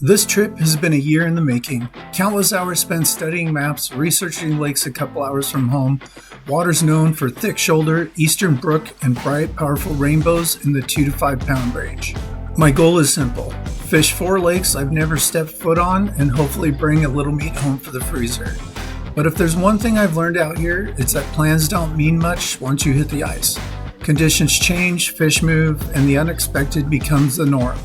This trip has been a year in the making. Countless hours spent studying maps, researching lakes a couple hours from home, waters known for thick shoulder, Eastern Brook, and bright, powerful rainbows in the 2 to 5 pound range. My goal is simple: fish 4 lakes I've never stepped foot on and hopefully bring a little meat home for the freezer. But if there's one thing I've learned out here, it's that plans don't mean much once you hit the ice. Conditions change, fish move, and the unexpected becomes the norm.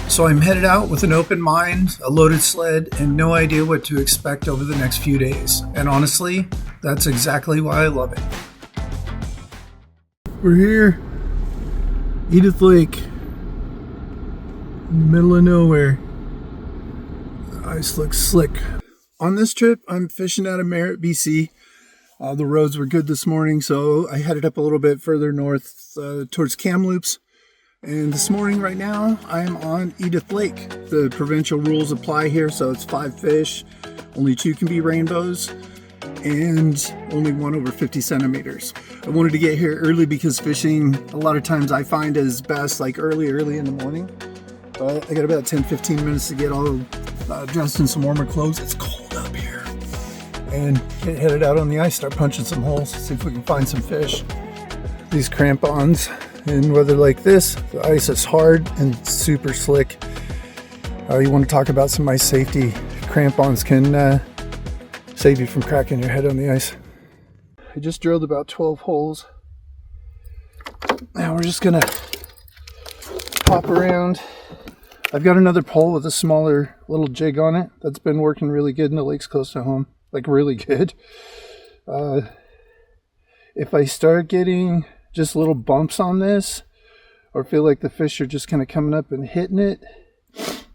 So I'm headed out with an open mind, a loaded sled, and no idea what to expect over the next few days. And honestly, that's exactly why I love it. We're here, Edith Lake, in the middle of nowhere. The ice looks slick. On this trip, I'm fishing out of Merritt, BC. The roads were good this morning, so I headed up a little bit further north towards Kamloops. And this morning, right now, I'm on Edith Lake. The provincial rules apply here, so it's 5 fish. Only 2 can be rainbows, and only 1 over 50 centimeters. I wanted to get here early because fishing, a lot of times I find is best like early in the morning. But I got about 10-15 minutes to get all dressed in some warmer clothes. It's cold up here. And get headed out on the ice, start punching some holes, see if we can find some fish. These crampons. In weather like this, the ice is hard and super slick. You want to talk about some ice safety. Crampons can save you from cracking your head on the ice. I just drilled about 12 holes. Now we're just gonna pop around. I've got another pole with a smaller little jig on it that's been working really good in the lakes close to home, like really good. If I start getting just little bumps on this, or feel like the fish are just kind of coming up and hitting it,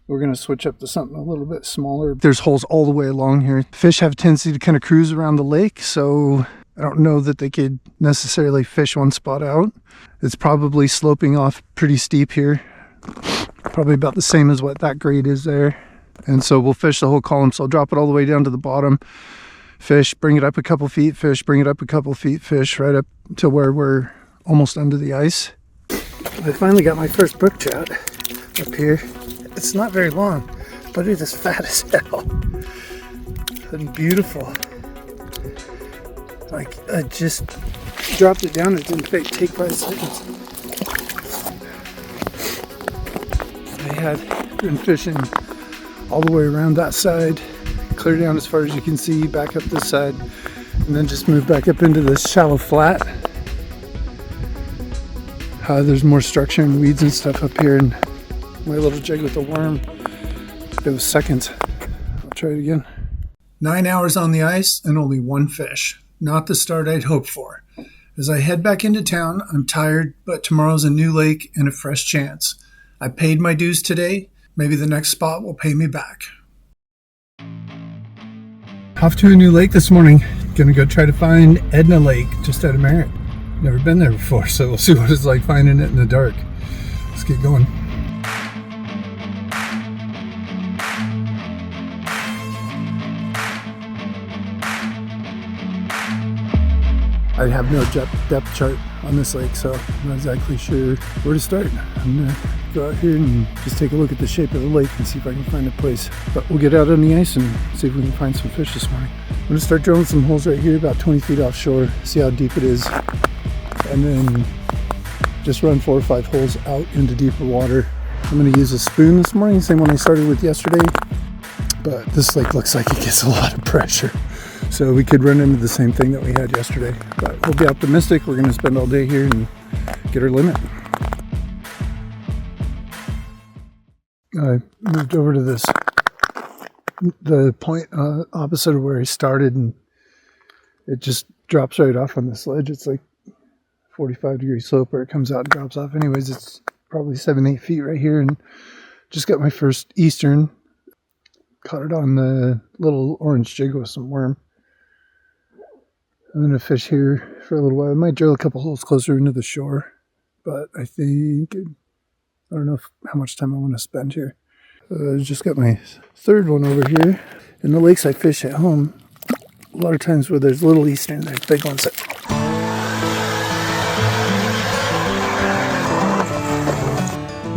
we're going to switch up to something a little bit smaller. There's holes all the way along here. Fish have a tendency to kind of cruise around the lake, so I don't know that they could necessarily fish one spot out. It's probably sloping off pretty steep here, probably about the same as what that grade is there. And so we'll fish the whole column, so I'll drop it all the way down to the bottom, fish, bring it up a couple feet, fish, bring it up a couple feet, fish, right up to where we're almost under the ice. I finally got my first brook trout up here. It's not very long, but it is fat as hell and beautiful. Like, I just dropped it down. It didn't take 5 seconds. I had been fishing all the way around that side, clear down as far as you can see, back up this side, and then just move back up into this shallow flat. There's more structure and weeds and stuff up here, and my little jig with the worm, it was seconds. I'll try it again. 9 hours on the ice and only 1 fish. Not the start I'd hoped for. As I head back into town, I'm tired, but tomorrow's a new lake and a fresh chance. I paid my dues today. Maybe the next spot will pay me back. Off to a new lake this morning. Gonna go try to find Edna Lake just out of Merritt. Never been there before, so we'll see what it's like finding it in the dark. Let's get going. I have no depth chart on this lake, so I'm not exactly sure where to start. I'm gonna go out here and just take a look at the shape of the lake and see if I can find a place. But we'll get out on the ice and see if we can find some fish this morning. I'm gonna start drilling some holes right here, about 20 feet offshore, see how deep it is, and then just run 4 or 5 holes out into deeper water. I'm gonna use a spoon this morning, same one I started with yesterday, but this lake looks like it gets a lot of pressure. So we could run into the same thing that we had yesterday, but we'll be optimistic. We're going to spend all day here and get our limit. I moved over to the point opposite of where I started, and it just drops right off on this ledge. It's like 45-degree slope where it comes out and drops off. Anyways, it's probably 7-8 feet right here, and just got my first Eastern. Caught it on the little orange jig with some worm. I'm going to fish here for a little while. I might drill a couple holes closer into the shore, but I think, I don't know how much time I want to spend here. I just got my third one over here. In the lakes I fish at home, a lot of times where there's little Eastern, there's big ones.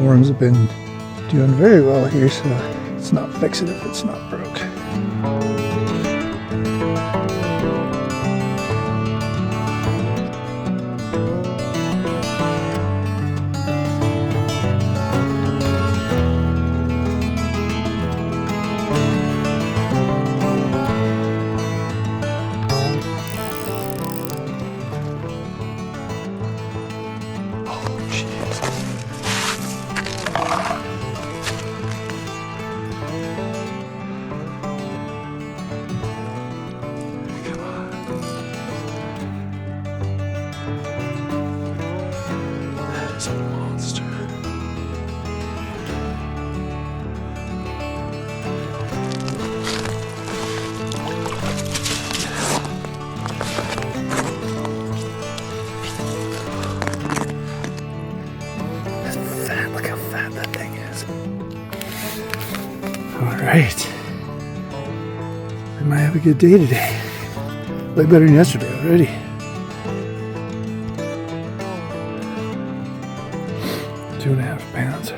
Worms have been doing very well here, so it's Let's not fix it if it's not broke. Alright. I might have a good day today. Way better than yesterday already. Two and a half pounds.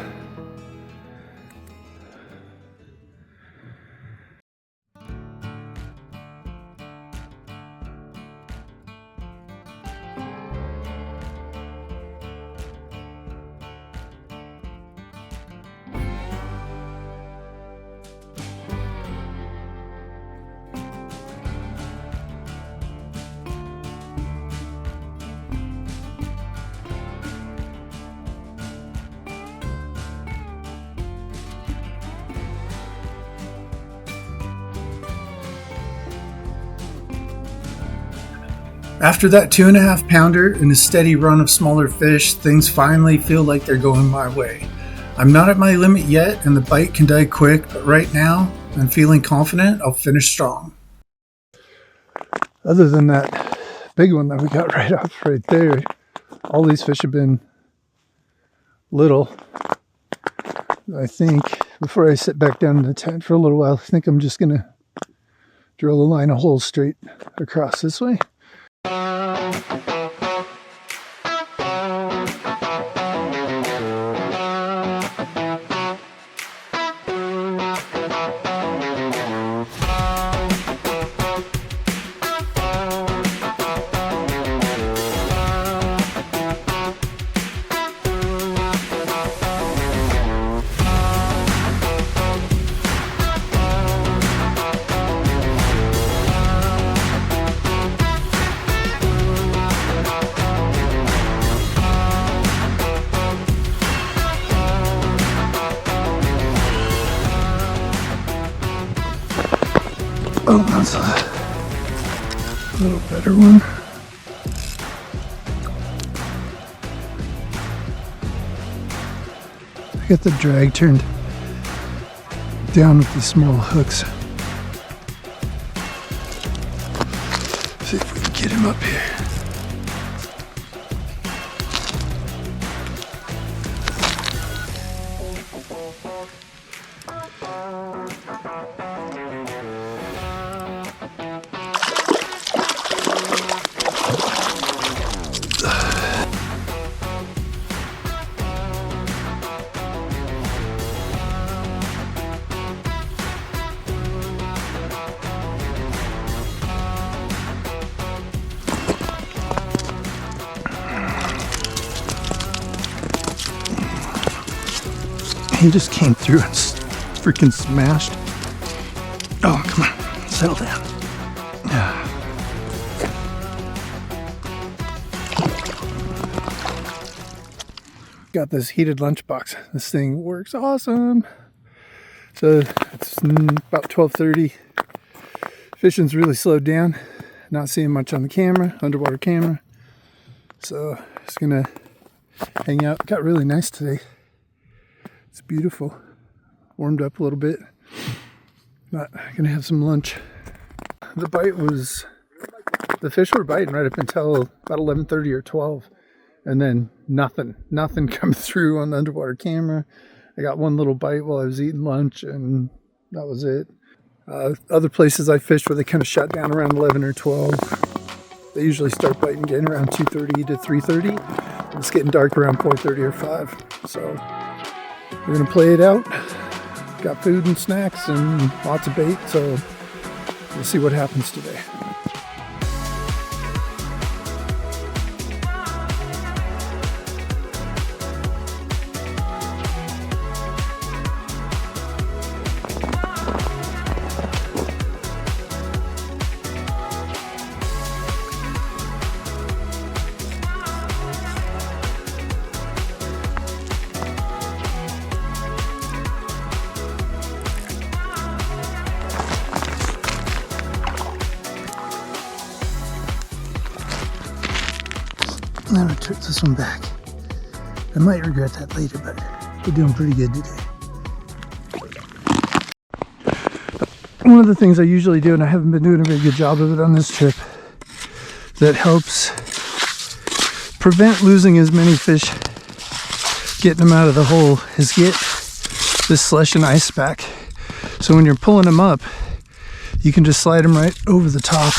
After that 2.5 pounder and a steady run of smaller fish, things finally feel like they're going my way. I'm not at my limit yet and the bite can die quick, but right now I'm feeling confident I'll finish strong. Other than that big one that we got right off right there, all these fish have been little. I think before I sit back down in the tent for a little while, I think I'm just going to drill a line of holes straight across this way. Oh, that's a little better one. I got the drag turned down with these small hooks. See if we can get him up here. He just came through and freaking smashed. Oh, come on, settle down. Got this heated lunchbox. This thing works awesome. So it's about 12:30. Fishing's really slowed down. Not seeing much on the camera, underwater camera. So just gonna hang out. Got really nice today. It's beautiful. Warmed up a little bit. But I'm gonna have some lunch. The fish were biting right up until about 11:30 or 12. And then nothing come through on the underwater camera. I got one little bite while I was eating lunch and that was it. Other places I fished where they kind of shut down around 11 or 12. They usually start biting again around 2:30 to 3:30. It's getting dark around 4:30 or 5. So we're gonna play it out. got food and snacks and lots of bait, so we'll see what happens today. I'm gonna turn this one back. I might regret that later, but we're doing pretty good today. One of the things I usually do, and I haven't been doing a very good job of it on this trip, that helps prevent losing as many fish, getting them out of the hole, is get this slush and ice back. So when you're pulling them up, you can just slide them right over the top.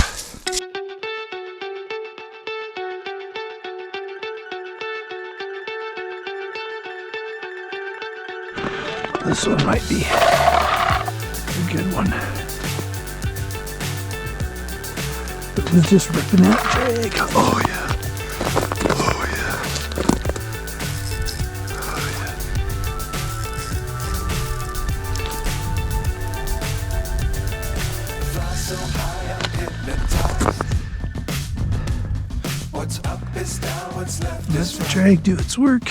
This one might be a good one. It was just ripping that drag. Oh yeah. Oh yeah. Oh yeah. Fly so high, I'm hypnotized. What's up is down, what's left is right. Let the drag do its work.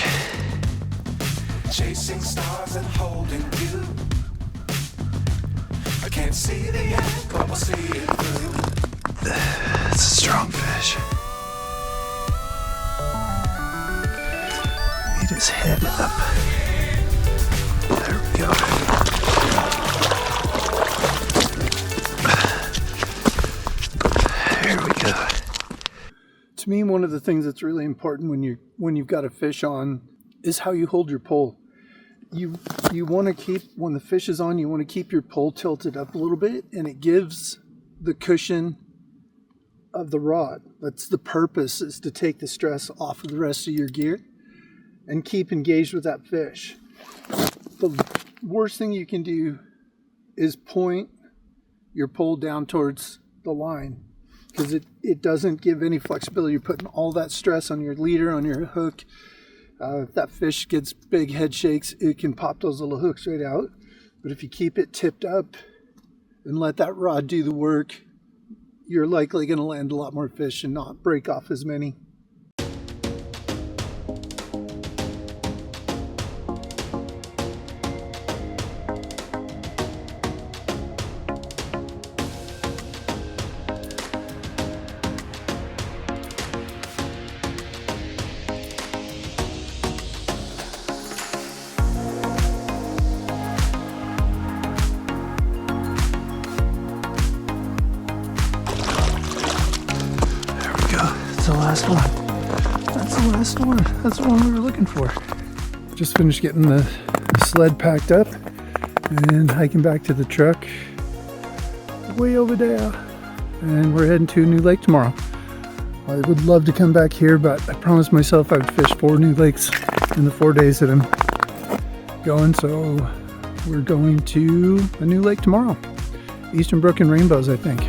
Chasing stars and holding you. I can't see the end, but we'll see it through. It's a strong fish. He just headed up. There we go. There we go. To me, one of the things that's really important when you've got a fish on is how you hold your pole. You want to keep, when the fish is on, you want to keep your pole tilted up a little bit, and it gives the cushion of the rod. That's the purpose, is to take the stress off of the rest of your gear and keep engaged with that fish. The worst thing you can do is point your pole down towards the line, because it doesn't give any flexibility. You're putting all that stress on your leader, on your hook. If that fish gets big head shakes, it can pop those little hooks right out. But if you keep it tipped up and let that rod do the work, you're likely going to land a lot more fish and not break off as many. That's the last one. That's the last one. That's the one we were looking for. Just finished getting the sled packed up and hiking back to the truck way over there. And we're heading to a new lake tomorrow. I would love to come back here, but I promised myself I would fish 4 new lakes in the 4 days that I'm going. So we're going to a new lake tomorrow. Eastern Brook and Rainbows, I think.